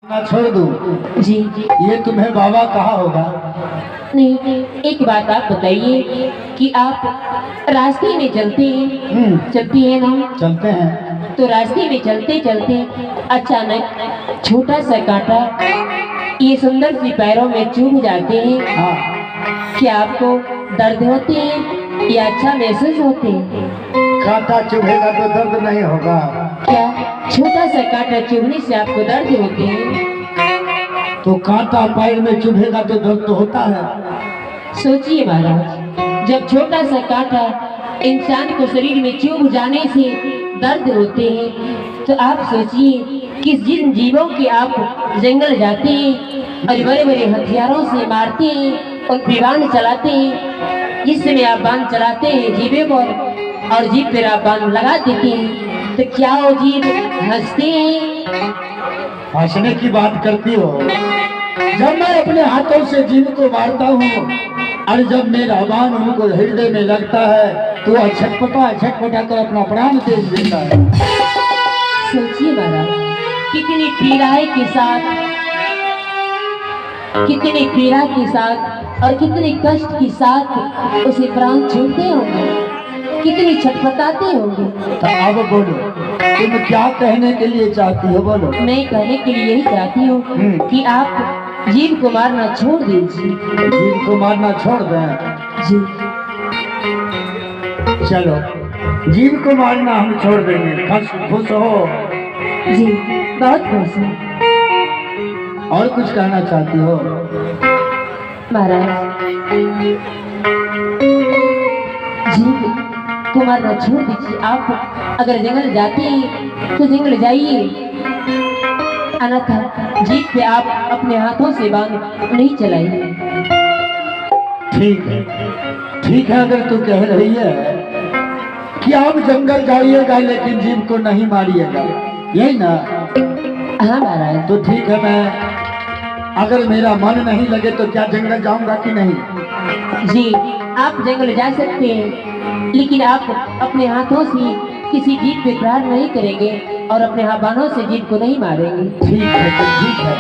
ना छोड़ दूं? जी ये तुम्हें बाबा कहा होगा। नहीं, एक बात आप बताइए कि आप रास्ते में चलते हैं, चलती है ना? चलते हैं। तो रास्ते में चलते चलते अचानक छोटा सा कांटा ये सुंदर सी पैरों में चुभ जाते हैं। हाँ, क्या आपको दर्द होते हैं या अच्छा महसूस होते हैं? कांटा चुभेगा तो दर्द नहीं होगा। क्या छोटा सा कांटा चुभने से आपको दर्द होते हैं? तो कांटा पैर में चुभेगा तो दर्द तो होता है। सोचिए महाराज, जब छोटा सा कांटा इंसान को शरीर में चुभ जाने से दर्द होते हैं, तो आप सोचिए कि जिन जीवों के आप जंगल जाते हैं और बड़े बड़े हथियारों से मारते हैं और बाण चलाते हैं, जिस समय आप बाण चलाते हैं जीवे पर और जीभ पर आप बाण लगा देते हैं, तो क्या वो जीव हंसते हैं? हंसने की बात करती हो? जब मैं अपने हाथों से जीव को मारता हूँ और जब मेरा बाण उनको हृदय में लगता है तो वह छटपटा कर अपना प्राण दे देता है। सोचिए महाराज, कितनी पीड़ाई के साथ, कितनी पीड़ा के साथ और कितने कष्ट के साथ उसे प्राण छोड़ते होंगे, कितनी छटपटाते होंगे। तो अब बोलो, तुम क्या कहने के लिए चाहती हो? बोलो। मैं कहने के लिए यही चाहती हूँ कि आप जीव को मारना छोड़ दीजिए। जीव को मारना छोड़ दें? जी चलो, जीव को मारना हम छोड़ देंगे। खुश हो? जी बहुत खुश हूँ। और कुछ कहना चाहती हो? महाराज, जीव को मारना छोड़ दीजिए। आप अगर जंगल जाते हैं तो जंगल जाइए, अन्यथा जीभ पे आप अपने हाथों से बाण नहीं चलाइए। ठीक है, अगर तू कह रही है कि आप जंगल जाइएगा लेकिन जीव को नहीं मारिएगा, यही ना? हाँ महाराज। तो ठीक है, मैं अगर मेरा मन नहीं लगे तो क्या जंगल जाऊंगा कि नहीं? जी, आप जंगल जा सकते हैं, लेकिन आप अपने हाथों से किसी जीव पे प्रहार नहीं करेंगे और अपने बाणों से जीव को नहीं मारेंगे। ठीक है, तो ठीक है,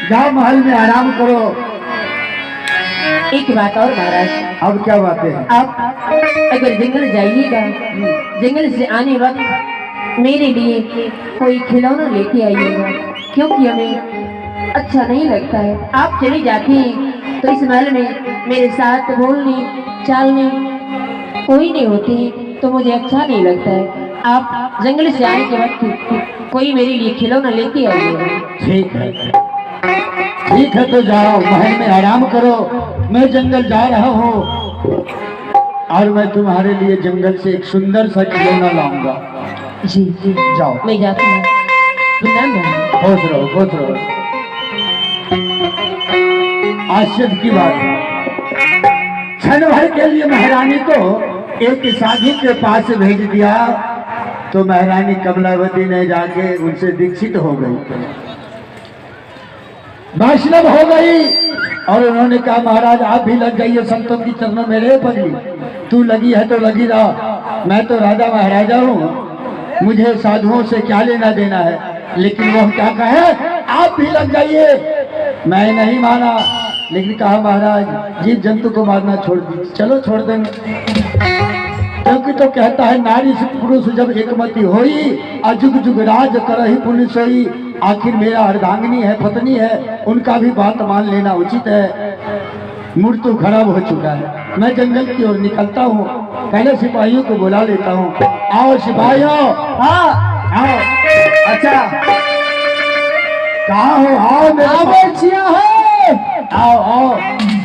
जाओ महल में आराम करो। एक बात और महाराज। अब क्या बातें हैं? आप अगर जंगल जाइएगा, जंगल से आने वक्त मेरे लिए कोई खिलौना लेके आइएगा, क्योंकि हमें अच्छा नहीं लगता है। आप चले जाते हैं तो इस महल में मेरे साथ बोलने चालने कोई नहीं होते हैं, तो मुझे अच्छा नहीं लगता है। आप जंगल से आने के वक्त कोई मेरे लिए खिलौना लेके आइएगा। ठीक है, तो जाओ महल में आराम करो। मैं जंगल जा रहा हूँ और मैं तुम्हारे लिए जंगल से एक सुंदर सा खिलौना लाऊंगा। जी जी, जाओ। मैं जाती हूँ। खुश रहो। आश्चर्य की बात है, क्षण भर के लिए महारानी को एक साधु के पास भेज दिया तो महारानी कमलावती ने जाके उनसे दीक्षित हो गई, वैष्णव हो गई। और उन्होंने कहा, महाराज आप भी लग जाइए संतों की चरणों में। रे पगली, तू लगी है तो लगी रहा, मैं तो राजा महाराजा हूँ, मुझे साधुओं से क्या लेना देना है। लेकिन वह क्या कहे, आप भी लग जाइए। मैं नहीं माना, लेकिन कहा महाराज जीव जंतु को मारना छोड़ दी। चलो छोड़ देंगे, क्योंकि तो कहता है नारी से पुरुष जब एकमति होई, अजुग जुग राज करहि पुण्य सोई। आखिर मेरा अर्धांगिनी है, पत्नी है, उनका भी बात मान लेना उचित है। मूड तो खराब हो चुका है, मैं जंगल की ओर निकलता हूँ। पहले सिपाहियों को बुला लेता हूँ। आओ सिपाहियों। हाँ आओ। अच्छा कहाँ हो? आओ आओ।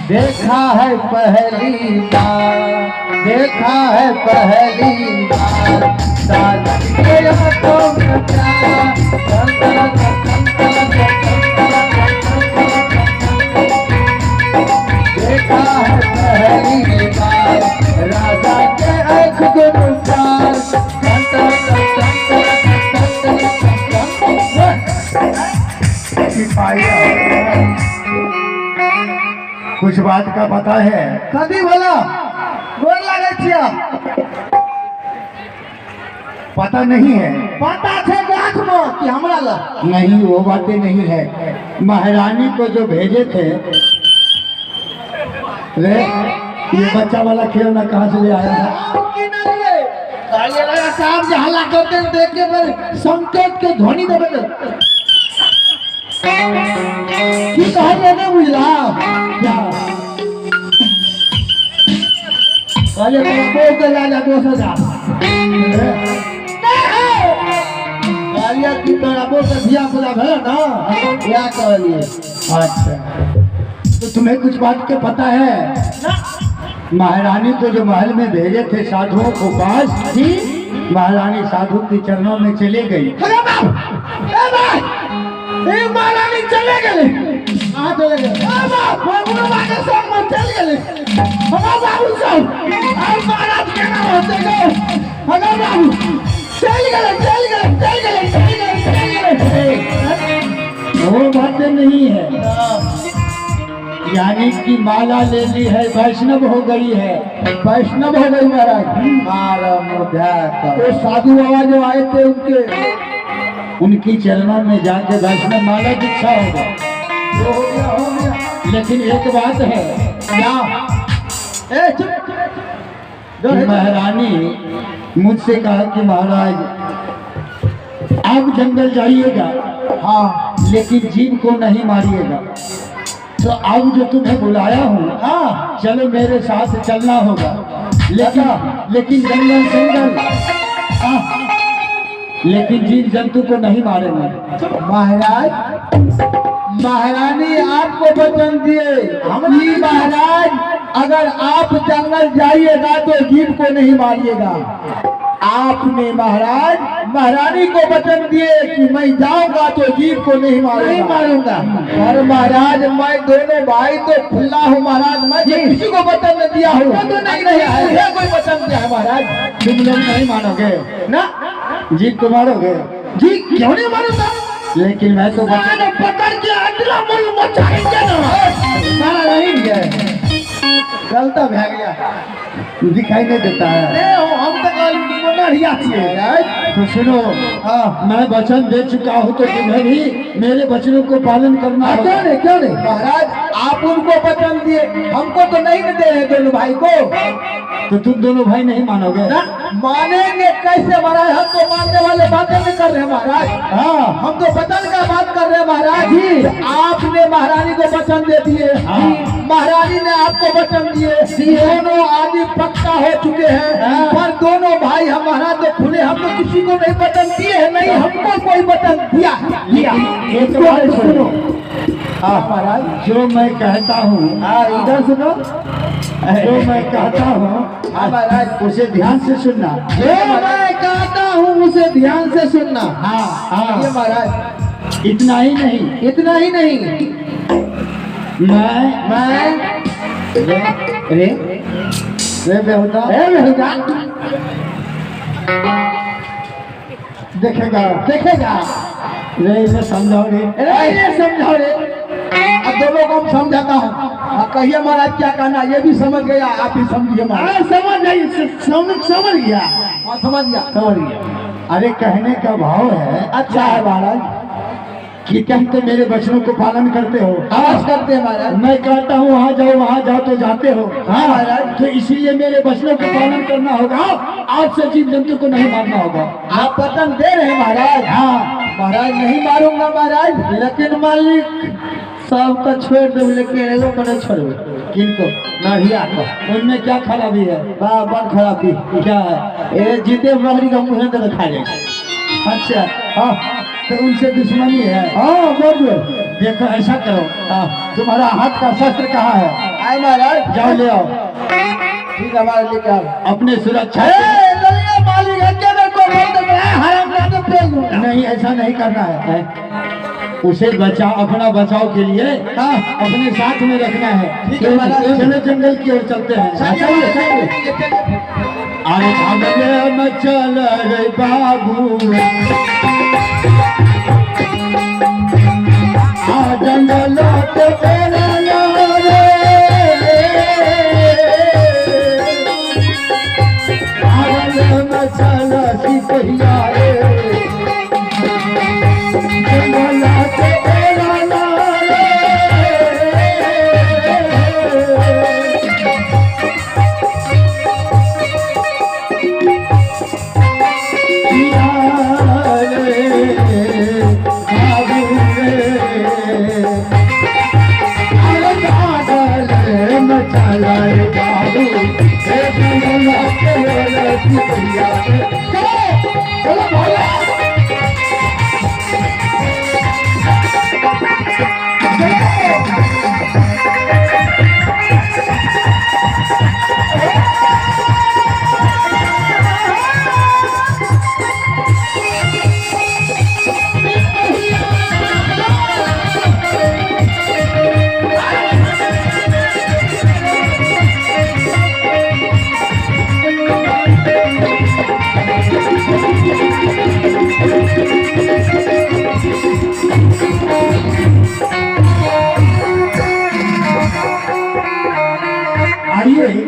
देखा है पहली बार, देखा है पहली बार, साजन के हाथों में प्यार, देखा है पहली बार, राजा के आँख गुलजार, कुछ बात का पता है? कभी बोला, बोल लगे पता नहीं है। पता थे गाँठ में कि हमरा ला नहीं, वो बातें नहीं है। महारानी को जो भेजे थे, रे ये बच्चा वाला खिलौना कहाँ से ले आया है? साहब जो हल्ला करते हैं देख के फिर संकेत के ध्वनि देवे की कहले नहीं बुझला क्या कहले तो को लाजा 2000 गालिया की तोरा बो के धिया पुला भेल ना क्या कहलिए। अच्छा, तो तुम्हें कुछ बात के पता है? महारानी को जो महल में भेजे थे साधुओं को पास, महारानी साधु के चरणों में चले गई। महारानी चले गए कहाँ चले गए? चल गए हमारा बाबू साहब महाराज के नाम होते गए हमारा बाबू चल गए। वो बातें नहीं है, यानी कि माला ले ली है, वैष्णव हो गई है। वैष्णव हो गई महाराज। वो साधु बाबा जो आए थे उनकी चरणों में जाके वैष्णव माला दीक्षा होगा। हो गया। लेकिन एक बात है, क्या? ए चुप। कि महारानी मुझसे कहा कि महाराज आप जंगल जाइएगा, हाँ लेकिन जीव को नहीं मारिएगा। तो अब जो तुम्हें बुलाया हूँ, हाँ चलो मेरे साथ चलना होगा, लेकिन जंगल लेकिन जीव जंतु को नहीं मारेंगे। महाराज महारानी आपको वचन दिए जी महाराज, अगर आप जंगल जाइएगा तो जीव को नहीं मारिएगा। आपने महाराज महारानी को वचन दिए कि मैं जाऊंगा तो जीव को नहीं मारूंगा। और महाराज मैं दोनों भाई तो खुला हूँ महाराज, मैं किसी को वचन नहीं दिया हूँ। तो नहीं है कोई वचन दिया है महाराज। तुम लोग नहीं मानोगे ना? जीव को मारोगे? जी क्यों नहीं मारूंगा? लेकिन मैं तो पकड़ के अगला मुल्क मचाएंगे ना। मारा नहीं है, गलता भाग गया, दिखाई नहीं देता है। हम तो तो सुनो, मैं वचन दे चुका हूँ, तो तुम्हें भी मेरे वचनों को पालन करना होगा। क्यों नहीं महाराज, आप उनको वचन दिए, हमको तो नहीं दे रहे दोनों भाई को। तो तुम दोनों भाई नहीं मानोगे ना? मानेंगे कैसे महाराज? हम तो मानने वाले बातें नहीं कर रहे महाराज। हाँ, हम तो वचन का बात कर रहे हैं महाराज जी। आपने महारानी को वचन दे दिए, महारानी ने आपको वचन दिए, दोनों आदि पक्का हो चुके हैं। पर दोनों भाई हमारा तो खुले, हम तो किसी को नहीं वचन दिए हैं, नहीं हमको कोई वचन दिया। एक बात सुनो, महाराज जो मैं कहता हूँ, इधर सुनो, जो मैं कहता हूँ महाराज उसे ध्यान से सुनना। जो मैं कहता हूँ उसे ध्यान से सुनना। हाँ ये महाराज, इतना ही नहीं, इतना ही नहीं, मैं रे बेहुदा देखेगा रे, इसे समझाओ रे, ये समझाओ रे। अब दोनों को हम समझाता हूँ, कहिए महाराज क्या कहना, ये भी समझ गया, आप भी समझिए महाराज। समझ गया। हाँ समझ गया। अरे कहने का भाव है, अच्छा है महाराज कि तुम तो मेरे वचनों को पालन करते हो। आवाज करते हैं महाराज। मैं कहता हूँ वहाँ जाओ तो जाते हो। हाँ महाराज, तो इसीलिए मेरे वचनों को पालन करना होगा। आज से जीव जंतु को नहीं मारना होगा। आप वचन दे रहे हैं महाराज? हाँ महाराज नहीं मारूंगा महाराज, लेकिन मालिक सबका छोड़ दो, लेकिन एगो को नहीं छोड़ो। किनको? नढ़िया को। उनमें क्या खराबी है? बड़ खराबी क्या है? ये जीते बकरी का मुँह तो खा जाए। अच्छा, हाँ, तो उनसे दुश्मनी है। हाँ बोलिए। देखो ऐसा करो, तुम्हारा हाथ का शस्त्र कहाँ है? आए महाराज, जाओ ले आओ। ठीक है हमारे लेकर अपने सुरक्षा मालिक नहीं, ऐसा नहीं करना है। उसे बचाओ, अपना बचाव के लिए अपने साथ में रखना है। ठीक है महाराज। चलो जंगल की ओर चलते हैं। अरे भागले में चल रे बाबू, जंगल में चल सिपहिया लिए